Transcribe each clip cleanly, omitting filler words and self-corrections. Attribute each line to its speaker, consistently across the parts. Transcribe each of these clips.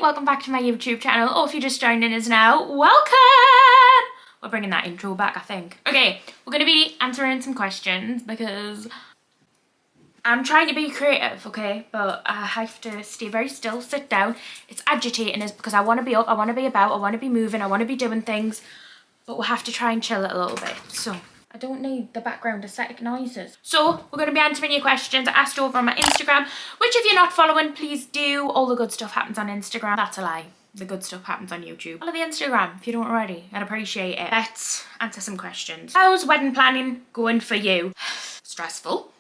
Speaker 1: welcome back to my YouTube channel, or if you're just joining us now, welcome! We're bringing that intro back, I think. Okay, we're going to be answering some questions because I'm trying to be creative, okay? But I have to stay very still, sit down. It's agitating us because I want to be up, I want to be about, I want to be moving, I want to be doing things, but we'll have to try and chill it a little bit. So I don't need the background aesthetic noises. So we're going to be answering your questions I asked over on my Instagram, which if you're not following, please do. All the good stuff happens on Instagram. That's a lie. The good stuff happens on YouTube. Follow the Instagram if you don't already. I'd appreciate it. Let's answer some questions. How's wedding planning going for you? Stressful.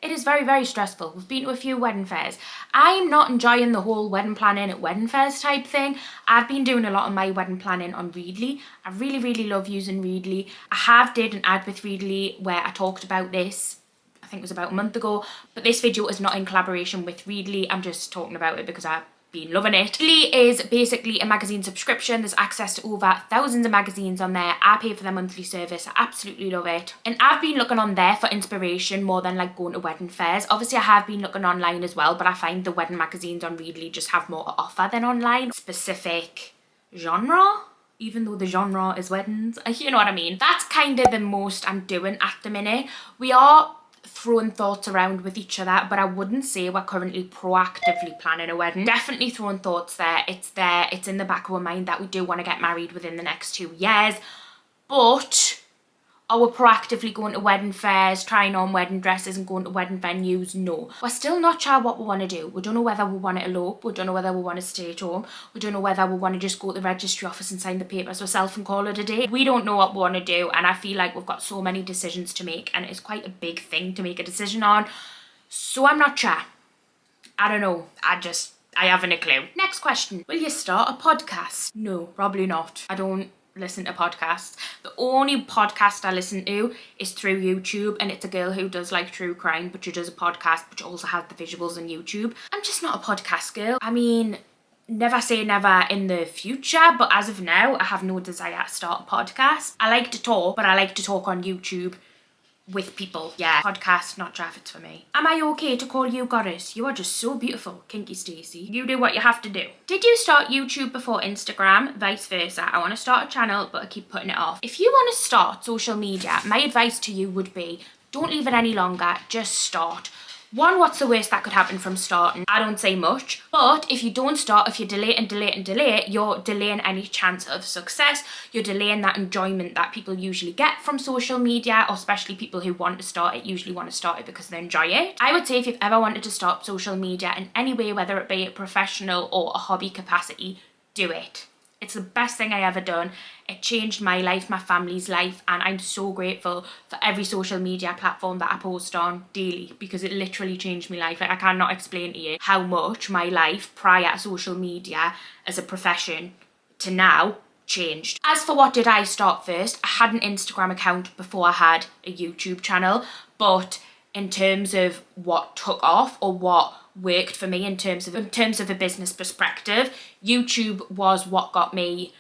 Speaker 1: It is very, very stressful. We've been to a few wedding fairs. I'm not enjoying the whole wedding planning at wedding fairs type thing. I've been doing a lot of my wedding planning on Readly. I really, really love using Readly. I have did an ad with Readly where I talked about this. I think it was about a month ago. But this video is not in collaboration with Readly. I'm just talking about it because I've been loving it. Readly is basically a magazine subscription. There's access to over thousands of magazines on there. I pay for their monthly service. I absolutely love it. And I've been looking on there for inspiration more than like going to wedding fairs. Obviously I have been looking online as well, but I find the wedding magazines on Readly just have more to offer than online. Specific genre, even though the genre is weddings, you know what I mean. That's kind of the most I'm doing at the minute. We are throwing thoughts around with each other, but I wouldn't say we're currently proactively planning a wedding. Definitely throwing thoughts there. It's in the back of our mind that we do want to get married within the next 2 years, but are we proactively going to wedding fairs, trying on wedding dresses and going to wedding venues? No. We're still not sure what we want to do. We don't know whether we want to elope, we don't know whether we want to stay at home, we don't know whether we want to just go to the registry office and sign the papers ourselves and call it a day. We don't know what we want to do, and I feel like we've got so many decisions to make and it's quite a big thing to make a decision on. So I'm not sure. I don't know. I haven't a clue. Next question. Will you start a podcast? No, probably not. I don't listen to podcasts. The only podcast I listen to is through YouTube, and it's a girl who does like true crime, but she does a podcast but she also has the visuals on YouTube. I'm just not a podcast girl. I mean, never say never in the future, but as of now I have no desire to start a podcast. I like to talk, but I like to talk on YouTube with people. Yeah, podcast, not sure if it's for me. Am I okay to call you Goddess? You are just so beautiful, Kinky Stacey. You do what you have to do. Did you start YouTube before Instagram? Vice versa. I want to start a channel, but I keep putting it off. If you want to start social media, my advice to you would be, don't leave it any longer, just start. One, what's the worst that could happen from starting? I don't say much, but if you don't start, if you delay and delay and delay, you're delaying any chance of success. You're delaying that enjoyment that people usually get from social media, or especially people who want to start it usually want to start it because they enjoy it. I would say if you've ever wanted to start social media in any way, whether it be a professional or a hobby capacity, do it. It's the best thing I ever done. It changed my life, my family's life, and I'm so grateful for every social media platform that I post on daily because it literally changed my life. Like, I cannot explain to you how much my life prior to social media as a profession to now changed. As for what did I start first, I had an Instagram account before I had a YouTube channel, but in terms of what took off or what worked for me in terms of a business perspective, YouTube was what got me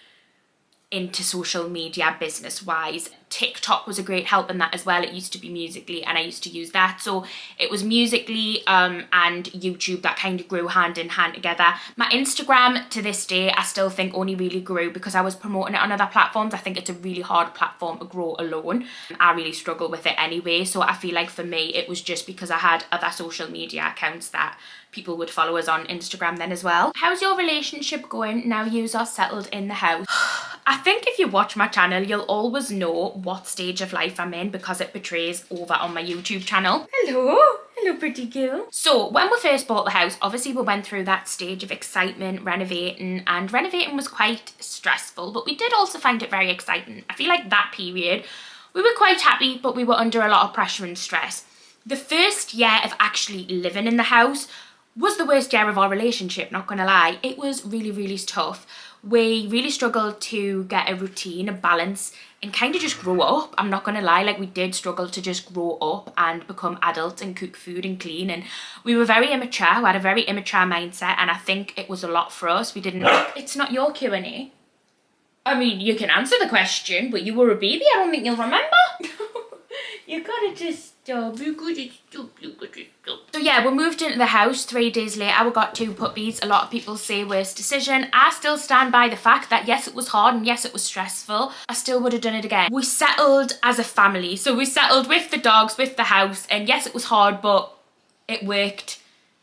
Speaker 1: into social media business wise. TikTok was a great help in that as well. It used to be Musical.ly and I used to use that. So it was Musical.ly and YouTube that kind of grew hand in hand together. My Instagram to this day I still think only really grew because I was promoting it on other platforms. I think it's a really hard platform to grow alone. I really struggle with it anyway. So I feel like for me it was just because I had other social media accounts that people would follow us on Instagram then as well. How's your relationship going now yous are settled in the house? I think if you watch my channel, you'll always know what stage of life I'm in because it portrays over on my YouTube channel. Hello pretty girl. So when we first bought the house, obviously we went through that stage of excitement, renovating, and renovating was quite stressful, but we did also find it very exciting. I feel like that period, we were quite happy, but we were under a lot of pressure and stress. The first year of actually living in the house was the worst year of our relationship, not gonna lie. It was really, really tough. We really struggled to get a routine, a balance, and kind of just grow up. I'm not gonna lie, like we did struggle to just grow up and become adults and cook food and clean, and we were very immature. We had a very immature mindset, and I think it was a lot for us. We didn't... It's not your Q&A. I mean, you can answer the question, but you were a baby. I don't think you'll remember. You gotta just stop. You gotta stop. You gotta stop. So yeah, we moved into the house 3 days later. We got 2 puppies. A lot of people say worst decision. I still stand by the fact that yes, it was hard and yes, it was stressful. I still would have done it again. We settled as a family. So we settled with the dogs, with the house, and yes, it was hard, but it worked.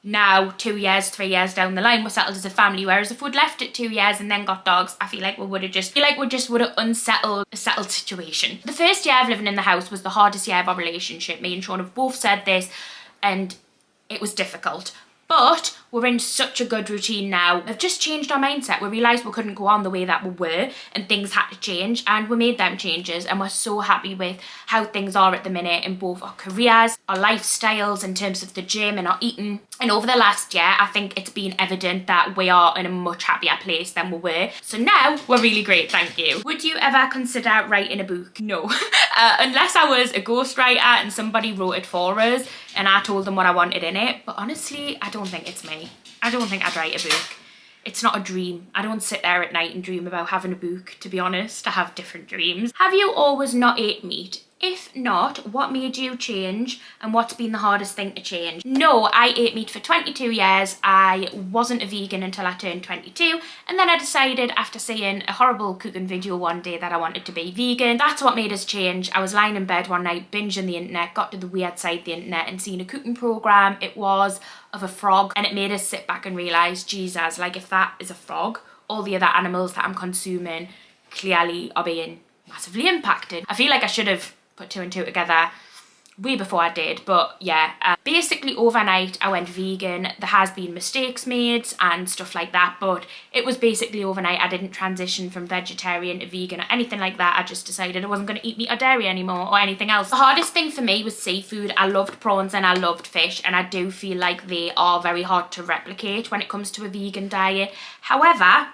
Speaker 1: Now 2 years, 3 years down the line, we're settled as a family. Whereas if we'd left it 2 years and then got dogs, I feel like we would have just would have unsettled a settled situation. The first year of living in the house was the hardest year of our relationship. Me and Sean have both said this, and it was difficult. But we're in such a good routine now. We've just changed our mindset. We realised we couldn't go on the way that we were and things had to change, and we made them changes, and we're so happy with how things are at the minute in both our careers, our lifestyles in terms of the gym and our eating. And over the last year, I think it's been evident that we are in a much happier place than we were. So now we're really great, thank you. Would you ever consider writing a book? No. Unless I was a ghostwriter and somebody wrote it for us and I told them what I wanted in it. But honestly, I don't think it's me. I don't think I'd write a book. It's not a dream. I don't sit there at night and dream about having a book, to be honest. I have different dreams. Have you always not ate meat? If not, what made you change and what's been the hardest thing to change? No, I ate meat for 22 years. I wasn't a vegan until I turned 22, and then I decided after seeing a horrible cooking video one day that I wanted to be vegan. That's what made us change. I was lying in bed one night, binging the internet, got to the weird side of the internet and seen a cooking program. It was of a frog, and it made us sit back and realise, Jesus, like if that is a frog, all the other animals that I'm consuming clearly are being massively impacted. I feel like I should have put 2 and 2 together way before I did, but yeah, basically overnight I went vegan. There has been mistakes made and stuff like that, but it was basically overnight. I didn't transition from vegetarian to vegan or anything like that. I just decided I wasn't going to eat meat or dairy anymore or anything else. The hardest thing for me was seafood. I loved prawns and I loved fish, and I do feel like they are very hard to replicate when it comes to a vegan diet. However,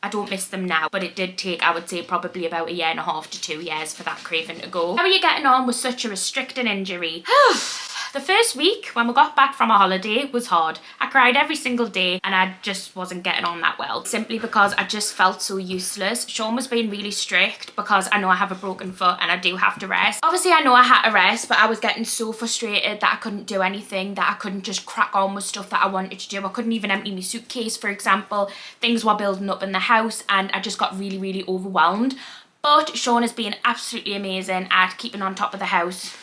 Speaker 1: I don't miss them now, but it did take, I would say, probably about 1.5 to 2 years for that craving to go. How are you getting on with such a restricting injury? The first week when we got back from our holiday was hard. I cried every single day and I just wasn't getting on that well, simply because I just felt so useless. Sean was being really strict because I know I have a broken foot and I do have to rest. Obviously I know I had to rest, but I was getting so frustrated that I couldn't do anything, that I couldn't just crack on with stuff that I wanted to do. I couldn't even empty my suitcase, for example. Things were building up in the house and I just got really, really overwhelmed. But Sean has been absolutely amazing at keeping on top of the house.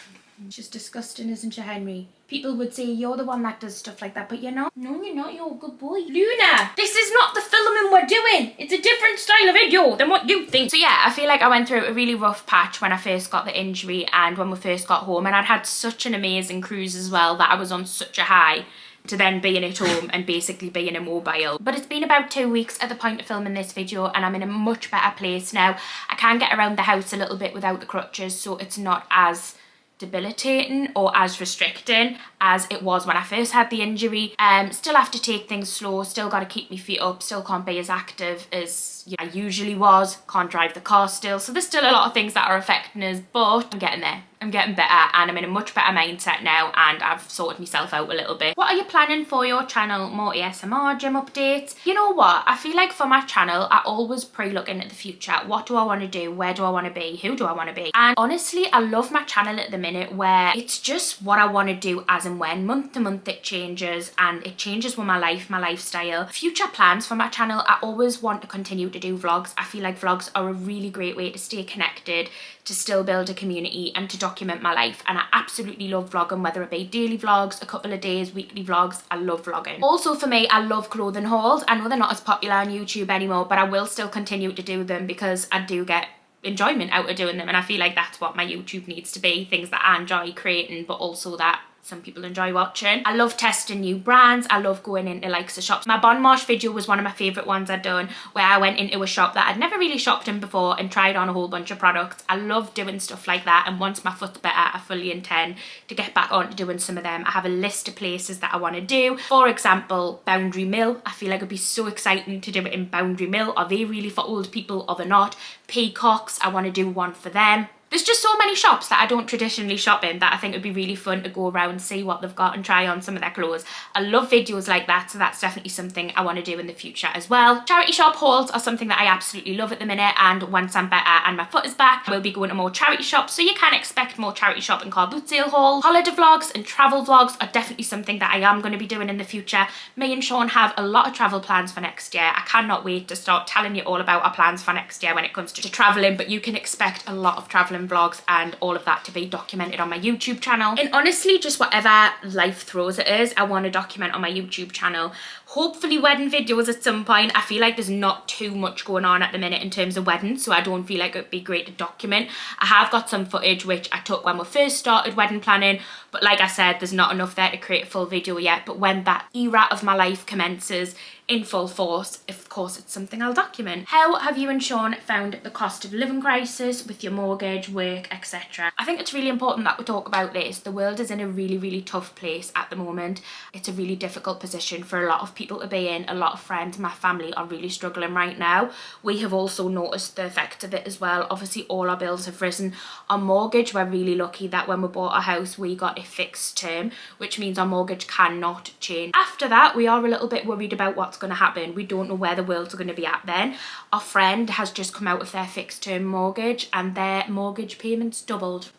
Speaker 1: She's disgusting, isn't she, Henry? People would say you're the one that does stuff like that, but you're not. No, you're not. You're a good boy. Luna, this is not the filming we're doing. It's a different style of video than what you think. So yeah, I feel like I went through a really rough patch when I first got the injury and when we first got home, and I'd had such an amazing cruise as well that I was on such a high to then being at home and basically being immobile. But it's been about 2 weeks at the point of filming this video and I'm in a much better place now. I can get around the house a little bit without the crutches, so it's not as debilitating or as restricting as it was when I first had the injury. Still have to take things slow, still got to keep my feet up, still can't be as active as I usually was, can't drive the car still, so there's still a lot of things that are affecting us, but I'm getting there. I'm getting better and I'm in a much better mindset now and I've sorted myself out a little bit. What are you planning for your channel? More ASMR, gym updates? You know what? I feel like for my channel, I always pre-look into the future. What do I want to do? Where do I want to be? Who do I want to be? And honestly, I love my channel at the minute where it's just what I want to do as and when. Month to month it changes and it changes with my life, my lifestyle. Future plans for my channel, I always want to continue to do vlogs. I feel like vlogs are a really great way to stay connected, to still build a community and to document my life, and I absolutely love vlogging, whether it be daily vlogs, a couple of days, weekly vlogs. I love vlogging. Also for me, I love clothing hauls. I know they're not as popular on YouTube anymore, but I will still continue to do them because I do get enjoyment out of doing them, and I feel like that's what my YouTube needs to be, things that I enjoy creating but also that some people enjoy watching. I love testing new brands. I love going into likes of shops. My Bon Marsh video was one of my favourite ones I'd done, where I went into a shop that I'd never really shopped in before and tried on a whole bunch of products. I love doing stuff like that, and once my foot's better, I fully intend to get back on to doing some of them. I have a list of places that I want to do. For example, Boundary Mill. I feel like it'd be so exciting to do it in Boundary Mill. Are they really for old people or they're not? Peacocks, I want to do one for them. There's just so many shops that I don't traditionally shop in that I think would be really fun to go around, see what they've got and try on some of their clothes. I love videos like that, so that's definitely something I want to do in the future as well. Charity shop hauls are something that I absolutely love at the minute, and once I'm better and my foot is back, we'll be going to more charity shops, so you can expect more charity shop and car boot sale hauls. Holiday vlogs and travel vlogs are definitely something that I am going to be doing in the future. Me and Sean have a lot of travel plans for next year. I cannot wait to start telling you all about our plans for next year when it comes to travelling, but you can expect a lot of travelling vlogs and all of that to be documented on my YouTube channel. And honestly, just whatever life throws at us, I want to document on my YouTube channel. Hopefully wedding videos at some point. I feel like there's not too much going on at the minute in terms of weddings, so I don't feel like it'd be great to document. I have got some footage which I took when we first started wedding planning, but like I said, there's not enough there to create a full video yet. But when that era of my life commences in full force, of course it's something I'll document. How have you and Sean found the cost of living crisis with your mortgage, work, etc.? I think it's really important that we talk about this. The world is in a really tough place at the moment. It's a really difficult position for a lot of people to be in. A lot of friends and my family are really struggling right now. We have also noticed the effect of it as well. Obviously all our bills have risen. Our mortgage, we're really lucky that when we bought our house we got a fixed term, which means our mortgage cannot change. After that, we are a little bit worried about what's going to happen. We don't know where the world's going to be at then. Our friend has just come out of their fixed term mortgage and their mortgage payments doubled.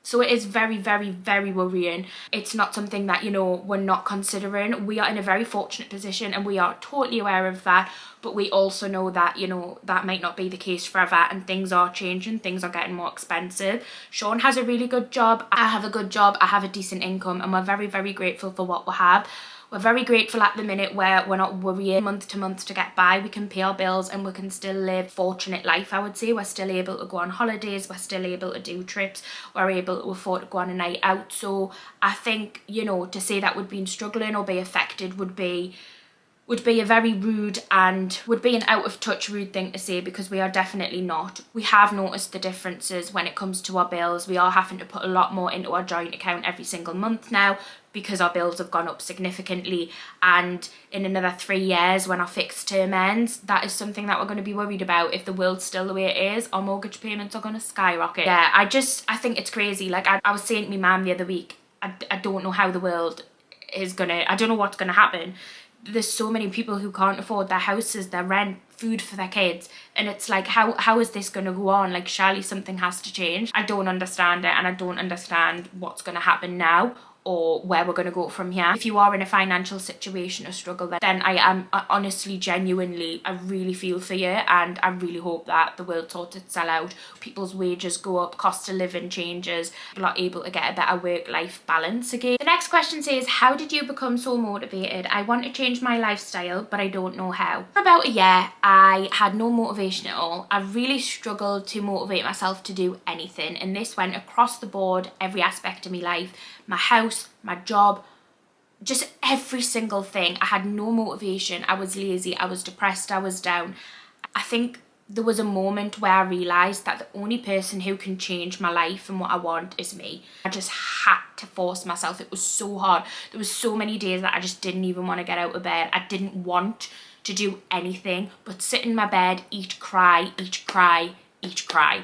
Speaker 1: So it is very worrying. It's not something that, you know, we're not considering. We are in a very fortunate position and we are totally aware of that, but we also know that, you know, that might not be the case forever and things are changing, things are getting more expensive. Sean has a really good job, I have a good job, I have a decent income, and we're very grateful for what we have. We're very grateful at the minute where we're not worrying month to month to get by. We can pay our bills and we can still live a fortunate life, I would say. We're still able to go on holidays, we're still able to do trips, we're able to afford to go on a night out. So I think, you know, to say that we've been struggling or be affected would be a very rude and would be an out of touch rude thing to say, because we are definitely not. We have noticed the differences when it comes to our bills. We are having to put a lot more into our joint account every single month now because our bills have gone up significantly, and in another 3 years when our fixed term ends, that is something that we're going to be worried about. If the world's still the way it is, our mortgage payments are going to skyrocket. Yeah, I think it's crazy. Like I was saying to my mum the other week, I don't know how the world is gonna, I don't know what's gonna happen. There's so many people who can't afford their houses, their rent, food for their kids, and it's like, how is this going to go on? Like, surely something has to change. I don't understand it, and I don't understand what's going to happen now or where we're going to go from here. If you are in a financial situation or struggle, then I honestly, genuinely, I really feel for you, and I really hope that the world sorts itself out, people's wages go up, cost of living changes, people are able to get a better work-life balance again. The next question says, how did you become so motivated? I want to change my lifestyle, but I don't know how. For about a year, I had no motivation at all. I really struggled to motivate myself to do anything, and this went across the board, every aspect of my life, my house, my job, just every single thing. I had no motivation. I was lazy, I was depressed, I was down. I think there was a moment where I realised that the only person who can change my life and what I want is me. I just had to force myself. It was so hard. There was so many days that I just didn't even want to get out of bed. I didn't want to do anything but sit in my bed, eat, cry, eat, cry.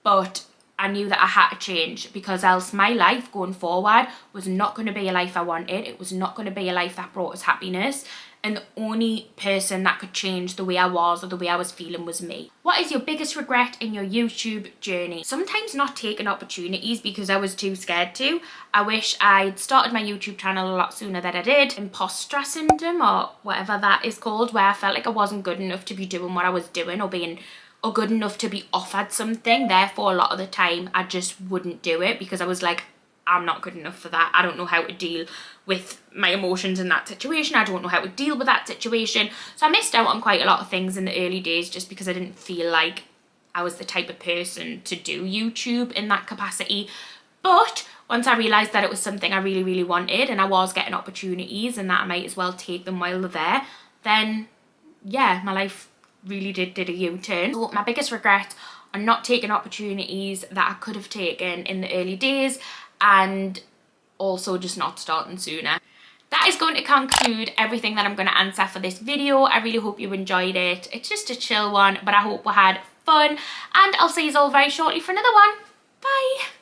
Speaker 1: But I knew that I had to change, because else my life going forward was not going to be a life I wanted. It was not going to be a life that brought us happiness. And the only person that could change the way I was or the way I was feeling was me. What is your biggest regret in your YouTube journey? Sometimes not taking opportunities because I was too scared to. I wish I'd started my YouTube channel a lot sooner than I did. Imposter syndrome, or whatever that is called, where I felt like I wasn't good enough to be doing what I was doing, or good enough to be offered something. Therefore, a lot of the time I just wouldn't do it because I was like, I'm not good enough for that. I don't know how to deal with my emotions in that situation. I don't know how to deal with that situation. So I missed out on quite a lot of things in the early days just because I didn't feel like I was the type of person to do YouTube in that capacity. But once I realised that it was something I really wanted, and I was getting opportunities and that I might as well take them while they're there, then yeah, my life really did a U-turn. So my biggest regret are not taking opportunities that I could have taken in the early days, and also just not starting sooner. That is going to conclude everything that I'm going to answer for this video. I really hope you enjoyed it. It's just a chill one, but I hope we had fun, and I'll see you all very shortly for another one. Bye.